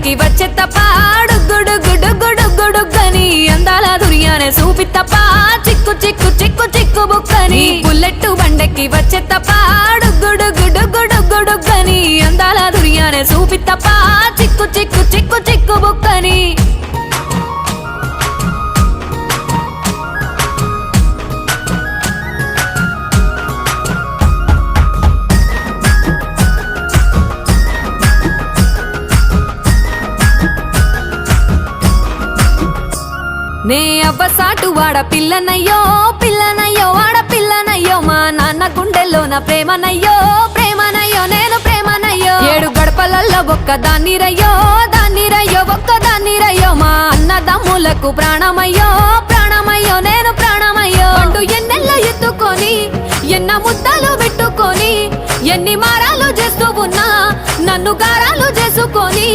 బండకి వచ్చే తప్ప డుగ్గుడుగ్గుడుగ్గుడుగ్గుడుగ్గని అందాల దుర్యానే చూపి తప్ప చిక్కు చిక్కు చిక్కు చిక్కు బుక్కని బుల్లెట్టు బండకి వచ్చే తప్ప డుగ్గుడుగ్గుడుగ్గుడుగ్గుడుగ్గని అందాల దుర్యానే చూపి తప్ప చిక్కు చిక్కు చిక్కు చిక్కు బుక్కని నే అవ్వసాటు వాడ పిల్లనయ్యో పిల్లనయ్యో వాడ పిల్లనయ్యో మా నాన్న గుండెల్లో నా ప్రేమనయ్యో ప్రేమనయ్యో నేను ప్రేమనయ్యో 7 గడపలల్లో ఒక్కదాన్ని రయ్యో ఒక్కదాన్ని రయ్యో మా అన్నదమ్ములకు ప్రాణమయ్యో ప్రాణమయ్యో నేను ప్రాణమయ్యో అంటూ ఎన్నెల్లో ఎత్తుకొని ఎన్న ముద్దలు పెట్టుకొని ఎన్ని మారాలు చేస్తూ ఉన్నా నన్ను గారాలు చేసుకొని